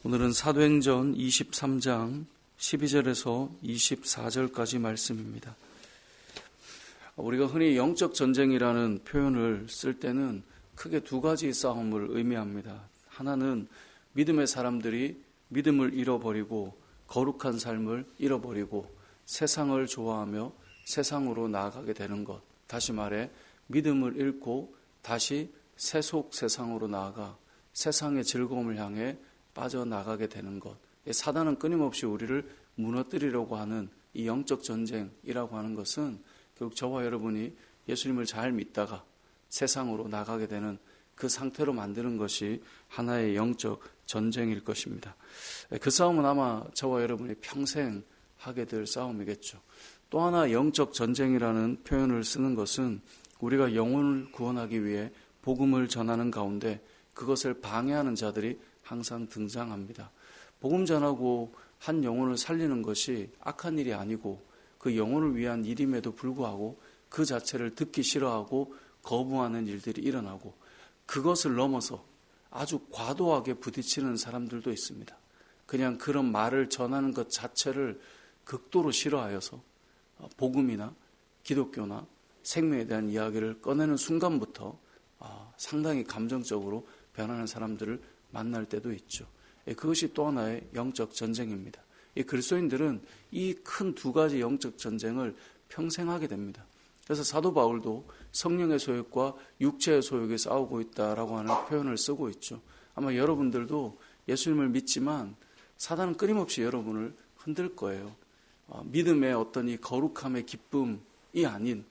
오늘은 사도행전 23장 12절에서 24절까지 말씀입니다. 우리가 흔히 영적 전쟁이라는 표현을 쓸 때는 크게 두 가지 싸움을 의미합니다. 하나는 믿음의 사람들이 믿음을 잃어버리고 거룩한 삶을 잃어버리고 세상을 좋아하며 세상으로 나아가게 되는 것. 다시 말해 믿음을 잃고 다시 세속 세상으로 나아가 세상의 즐거움을 향해 빠져나가게 되는 것. 사단은 끊임없이 우리를 무너뜨리려고 하는 이 영적 전쟁이라고 하는 것은 결국 저와 여러분이 예수님을 잘 믿다가 세상으로 나가게 되는 그 상태로 만드는 것이 하나의 영적 전쟁일 것입니다. 그 싸움은 아마 저와 여러분이 평생 하게 될 싸움이겠죠. 또 하나 영적 전쟁이라는 표현을 쓰는 것은 우리가 영혼을 구원하기 위해 복음을 전하는 가운데 그것을 방해하는 자들이 항상 등장합니다. 복음 전하고 한 영혼을 살리는 것이 악한 일이 아니고 그 영혼을 위한 일임에도 불구하고 그 자체를 듣기 싫어하고 거부하는 일들이 일어나고 그것을 넘어서 아주 과도하게 부딪히는 사람들도 있습니다. 그냥 그런 말을 전하는 것 자체를 극도로 싫어하여서 복음이나 기독교나 생명에 대한 이야기를 꺼내는 순간부터 상당히 감정적으로 변하는 사람들을 만날 때도 있죠. 그것이 또 하나의 영적 전쟁입니다. 이 그리스도인들은 이 큰 두 가지 영적 전쟁을 평생 하게 됩니다. 그래서 사도 바울도 성령의 소욕과 육체의 소욕이 싸우고 있다라고 하는 표현을 쓰고 있죠. 아마 여러분들도 예수님을 믿지만 사단은 끊임없이 여러분을 흔들 거예요. 믿음의 어떤 이 거룩함의 기쁨이 아닌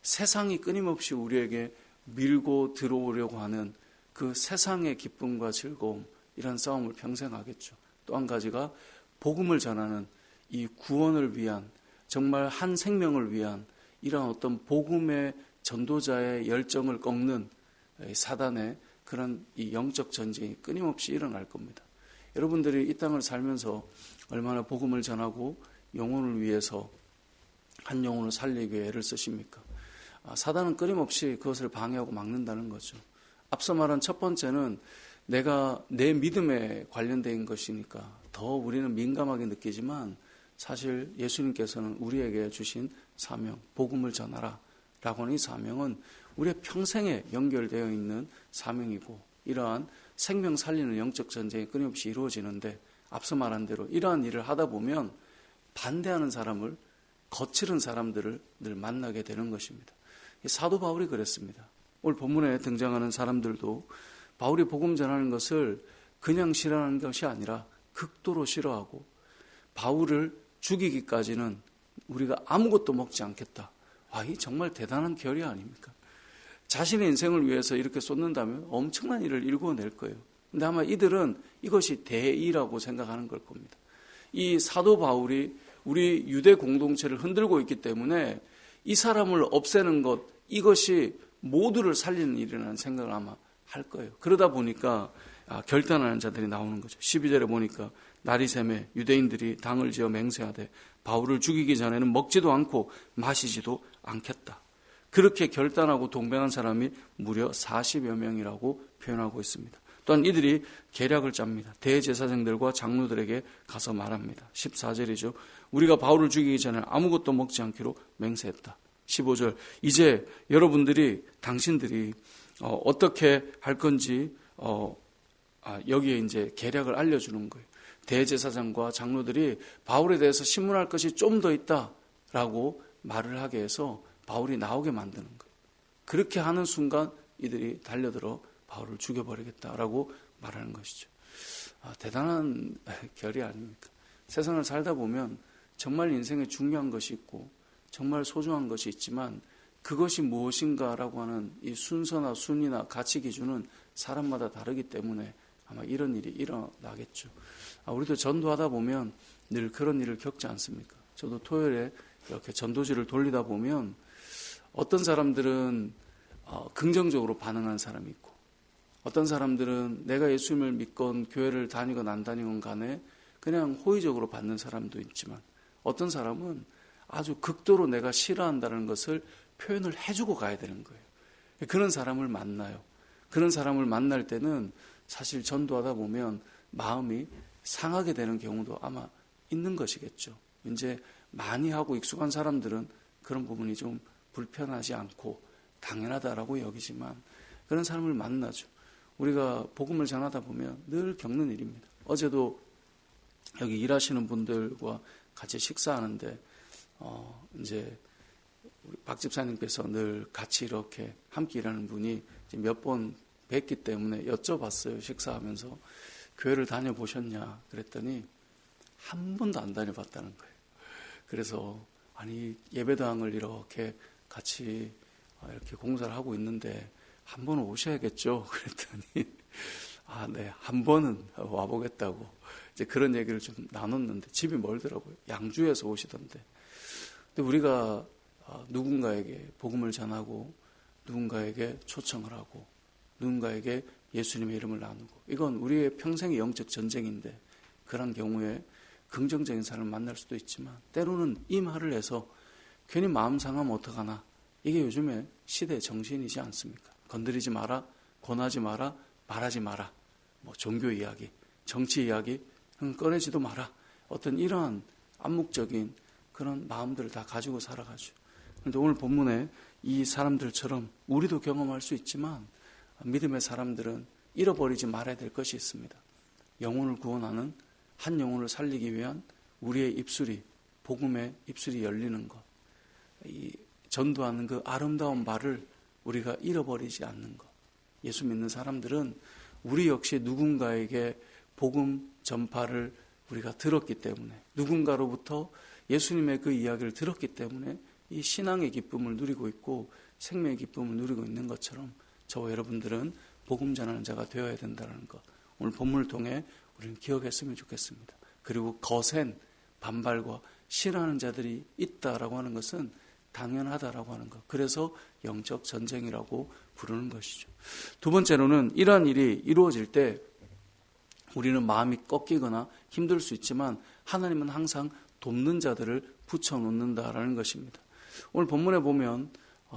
세상이 끊임없이 우리에게 밀고 들어오려고 하는 그 세상의 기쁨과 즐거움, 이런 싸움을 평생 하겠죠. 또 한 가지가 복음을 전하는 이 구원을 위한, 정말 한 생명을 위한 이런 어떤 복음의 전도자의 열정을 꺾는 사단의 그런 이 영적 전쟁이 끊임없이 일어날 겁니다. 여러분들이 이 땅을 살면서 얼마나 복음을 전하고 영혼을 위해서 한 영혼을 살리기 위해 애를 쓰십니까? 사단은 끊임없이 그것을 방해하고 막는다는 거죠. 앞서 말한 첫 번째는 내가 내 믿음에 관련된 것이니까 더 우리는 민감하게 느끼지만 사실 예수님께서는 우리에게 주신 사명, 복음을 전하라 라고 하는 이 사명은 우리의 평생에 연결되어 있는 사명이고 이러한 생명 살리는 영적 전쟁이 끊임없이 이루어지는데 앞서 말한 대로 이러한 일을 하다 보면 반대하는 사람을, 거칠은 사람들을 늘 만나게 되는 것입니다. 사도 바울이 그랬습니다. 오늘 본문에 등장하는 사람들도 바울이 복음 전하는 것을 그냥 싫어하는 것이 아니라 극도로 싫어하고 바울을 죽이기까지는 우리가 아무것도 먹지 않겠다. 이 정말 대단한 결의 아닙니까? 자신의 인생을 위해서 이렇게 쏟는다면 엄청난 일을 일궈낼 거예요. 근데 아마 이들은 이것이 대의라고 생각하는 걸 겁니다. 이 사도 바울이 우리 유대 공동체를 흔들고 있기 때문에 이 사람을 없애는 것, 이것이 모두를 살리는 일이라는 생각을 아마 할 거예요. 그러다 보니까 결단하는 자들이 나오는 거죠. 12절에 보니까 날이 새매 유대인들이 당을 지어 맹세하되 바울을 죽이기 전에는 먹지도 않고 마시지도 않겠다. 그렇게 결단하고 동맹한 사람이 무려 40여 명이라고 표현하고 있습니다. 또한 이들이 계략을 짭니다. 대제사장들과 장로들에게 가서 말합니다. 14절이죠. 우리가 바울을 죽이기 전에 아무것도 먹지 않기로 맹세했다. 15절, 이제 여러분들이, 당신들이 어떻게 할 건지 여기에 이제 계략을 알려주는 거예요. 대제사장과 장로들이 바울에 대해서 신문할 것이 좀 더 있다라고 말을 하게 해서 바울이 나오게 만드는 거예요. 그렇게 하는 순간 이들이 달려들어 바울을 죽여버리겠다라고 말하는 것이죠. 대단한 결의 아닙니까? 세상을 살다 보면 정말 인생에 중요한 것이 있고 정말 소중한 것이 있지만 그것이 무엇인가라고 하는 이 순서나 순위나 가치 기준은 사람마다 다르기 때문에 아마 이런 일이 일어나겠죠. 우리도 전도하다 보면 늘 그런 일을 겪지 않습니까? 저도 토요일에 이렇게 전도지를 돌리다 보면 어떤 사람들은 긍정적으로 반응하는 사람이 있고 어떤 사람들은 내가 예수님을 믿건 교회를 다니건 안 다니건 간에 그냥 호의적으로 받는 사람도 있지만 어떤 사람은 아주 극도로 내가 싫어한다는 것을 표현을 해주고 가야 되는 거예요. 그런 사람을 만나요. 그런 사람을 만날 때는 사실 전도하다 보면 마음이 상하게 되는 경우도 아마 있는 것이겠죠. 이제 많이 하고 익숙한 사람들은 그런 부분이 좀 불편하지 않고 당연하다라고 여기지만 그런 사람을 만나죠. 우리가 복음을 전하다 보면 늘 겪는 일입니다. 어제도 여기 일하시는 분들과 같이 식사하는데 이제 우리 박 집사님께서 늘 같이 이렇게 함께 일하는 분이 몇 번 뵙기 때문에 여쭤봤어요. 식사하면서 교회를 다녀보셨냐 그랬더니 한 번도 안 다녀봤다는 거예요. 그래서 아니 예배당을 이렇게 같이 이렇게 공사를 하고 있는데 한 번은 오셔야겠죠. 그랬더니 네, 한 번은 와보겠다고 이제 그런 얘기를 좀 나눴는데 집이 멀더라고요. 양주에서 오시던데. 근데 우리가 누군가에게 복음을 전하고 누군가에게 초청을 하고 누군가에게 예수님의 이름을 나누고 이건 우리의 평생의 영적 전쟁인데 그런 경우에 긍정적인 사람을 만날 수도 있지만 때로는 이 말을 해서 괜히 마음 상하면 어떡하나 이게 요즘에 시대의 정신이지 않습니까? 건드리지 마라, 권하지 마라, 말하지 마라 뭐 종교 이야기, 정치 이야기 꺼내지도 마라 어떤 이러한 암묵적인 그런 마음들을 다 가지고 살아가죠. 그런데 오늘 본문에 이 사람들처럼 우리도 경험할 수 있지만 믿음의 사람들은 잃어버리지 말아야 될 것이 있습니다. 영혼을 구원하는 한 영혼을 살리기 위한 우리의 입술이 복음의 입술이 열리는 것, 이 전도하는 그 아름다운 말을 우리가 잃어버리지 않는 것. 예수 믿는 사람들은 우리 역시 누군가에게 복음 전파를 우리가 들었기 때문에 누군가로부터 예수님의 그 이야기를 들었기 때문에 이 신앙의 기쁨을 누리고 있고 생명의 기쁨을 누리고 있는 것처럼 저와 여러분들은 복음 전하는 자가 되어야 된다는 것. 오늘 본문을 통해 우리는 기억했으면 좋겠습니다. 그리고 거센 반발과 싫어하는 자들이 있다라고 하는 것은 당연하다라고 하는 것. 그래서 영적 전쟁이라고 부르는 것이죠. 두 번째로는 이러한 일이 이루어질 때 우리는 마음이 꺾이거나 힘들 수 있지만 하나님은 항상 돕는 자들을 붙여놓는다라는 것입니다. 오늘 본문에 보면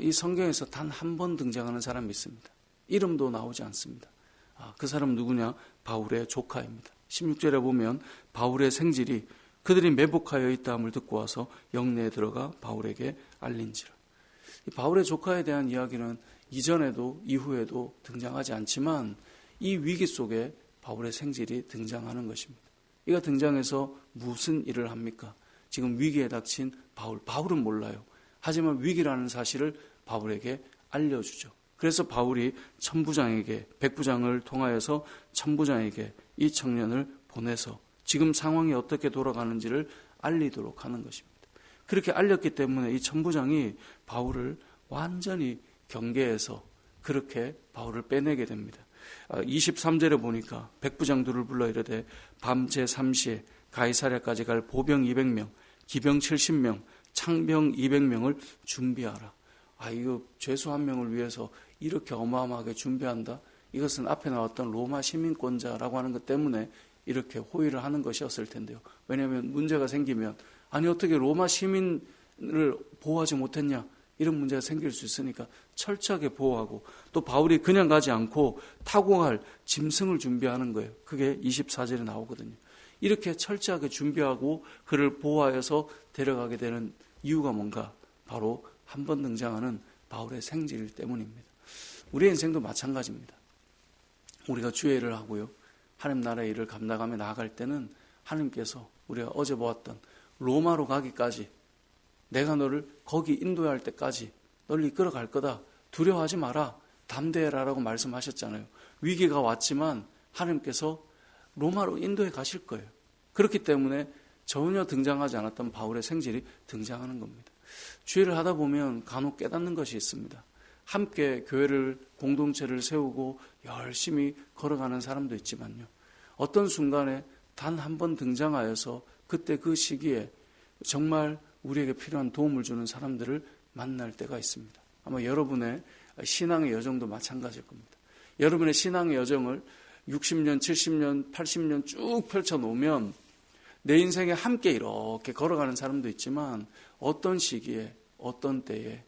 이 성경에서 단 한 번 등장하는 사람이 있습니다. 이름도 나오지 않습니다. 그 사람은 누구냐? 바울의 조카입니다. 16절에 보면 바울의 생질이 그들이 매복하여 있다함을 듣고 와서 영내에 들어가 바울에게 알린지라. 이 바울의 조카에 대한 이야기는 이전에도 이후에도 등장하지 않지만 이 위기 속에 바울의 생질이 등장하는 것입니다. 이가 등장해서 무슨 일을 합니까? 지금 위기에 닥친 바울은 몰라요. 하지만 위기라는 사실을 바울에게 알려주죠. 그래서 바울이 천부장에게 백부장을 통하여서 천부장에게 이 청년을 보내서 지금 상황이 어떻게 돌아가는지를 알리도록 하는 것입니다. 그렇게 알렸기 때문에 이 천부장이 바울을 완전히 경계해서 그렇게 바울을 빼내게 됩니다. 23절에 보니까 백부장들을 불러 이르되 밤 제3시에 가이사랴까지 갈 보병 200명, 기병 70명, 창병 200명을 준비하라. 이거 죄수 한 명을 위해서 이렇게 어마어마하게 준비한다? 이것은 앞에 나왔던 로마 시민권자라고 하는 것 때문에 이렇게 호의를 하는 것이었을 텐데요. 왜냐하면 문제가 생기면 아니 어떻게 로마 시민을 보호하지 못했냐? 이런 문제가 생길 수 있으니까 철저하게 보호하고 또 바울이 그냥 가지 않고 타고 갈 짐승을 준비하는 거예요. 그게 24절에 나오거든요. 이렇게 철저하게 준비하고 그를 보호하여서 데려가게 되는 이유가 뭔가? 바로 한 번 등장하는 바울의 생질 때문입니다. 우리의 인생도 마찬가지입니다. 우리가 주의 일을 하고요. 하나님 나라의 일을 감당하며 나아갈 때는 하나님께서 우리가 어제 보았던 로마로 가기까지 내가 너를 거기 인도해야 할 때까지 너를 이끌어 갈 거다. 두려워하지 마라. 담대해라라고 말씀하셨잖아요. 위기가 왔지만 하나님께서 로마로 인도해 가실 거예요. 그렇기 때문에 전혀 등장하지 않았던 바울의 생질이 등장하는 겁니다. 주의를 하다 보면 간혹 깨닫는 것이 있습니다. 함께 교회를 공동체를 세우고 열심히 걸어가는 사람도 있지만요. 어떤 순간에 단 한 번 등장하여서 그때 그 시기에 정말 우리에게 필요한 도움을 주는 사람들을 만날 때가 있습니다. 아마 여러분의 신앙의 여정도 마찬가지일 겁니다. 여러분의 신앙의 여정을 60년, 70년, 80년 쭉 펼쳐놓으면 내 인생에 함께 이렇게 걸어가는 사람도 있지만 어떤 시기에 어떤 때에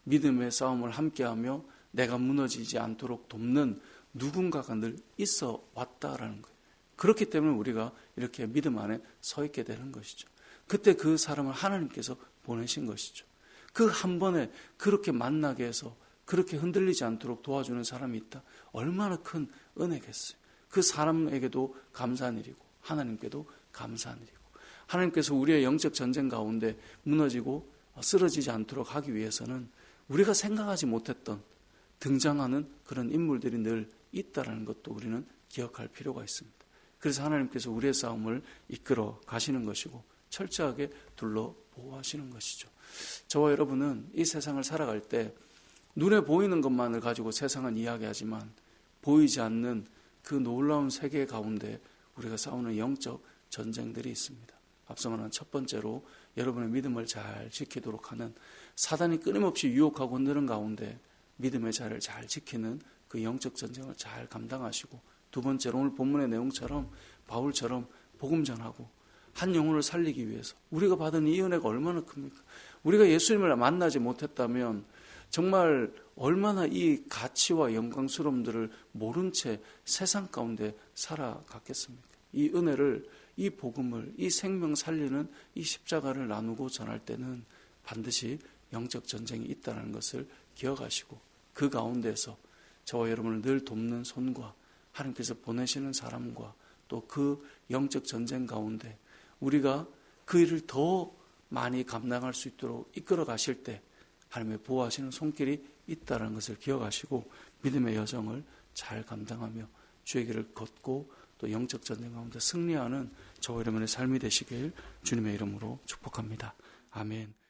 믿음의 싸움을 함께하며 내가 무너지지 않도록 돕는 누군가가 늘 있어 왔다라는 거예요. 그렇기 때문에 우리가 이렇게 믿음 안에 서 있게 되는 것이죠. 그때 그 사람을 하나님께서 보내신 것이죠. 그 한 번에 그렇게 만나게 해서 그렇게 흔들리지 않도록 도와주는 사람이 있다. 얼마나 큰 은혜겠어요. 그 사람에게도 감사한 일이고 하나님께도 감사한 일이고, 하나님께서 우리의 영적 전쟁 가운데 무너지고 쓰러지지 않도록 하기 위해서는 우리가 생각하지 못했던 등장하는 그런 인물들이 늘 있다는 것도 우리는 기억할 필요가 있습니다. 그래서 하나님께서 우리의 싸움을 이끌어 가시는 것이고 철저하게 둘러 보호하시는 것이죠. 저와 여러분은 이 세상을 살아갈 때 눈에 보이는 것만을 가지고 세상은 이야기하지만 보이지 않는 그 놀라운 세계 가운데 우리가 싸우는 영적 전쟁들이 있습니다. 앞서 말한 첫 번째로 여러분의 믿음을 잘 지키도록 하는, 사단이 끊임없이 유혹하고 흔드는 가운데 믿음의 자리를 잘 지키는 그 영적 전쟁을 잘 감당하시고, 두 번째로 오늘 본문의 내용처럼 바울처럼 복음 전하고 한 영혼을 살리기 위해서 우리가 받은 이 은혜가 얼마나 큽니까? 우리가 예수님을 만나지 못했다면 정말 얼마나 이 가치와 영광스러움들을 모른 채 세상 가운데 살아갔겠습니까? 이 은혜를, 이 복음을, 이 생명 살리는 이 십자가를 나누고 전할 때는 반드시 영적 전쟁이 있다는 것을 기억하시고, 그 가운데서 저와 여러분을 늘 돕는 손과 하나님께서 보내시는 사람과 또 그 영적 전쟁 가운데 우리가 그 일을 더 많이 감당할 수 있도록 이끌어 가실 때 하나님의 보호하시는 손길이 있다는 것을 기억하시고 믿음의 여정을 잘 감당하며 주의 길을 걷고 또 영적 전쟁 가운데 승리하는 저와 여러분의 삶이 되시길 주님의 이름으로 축복합니다. 아멘.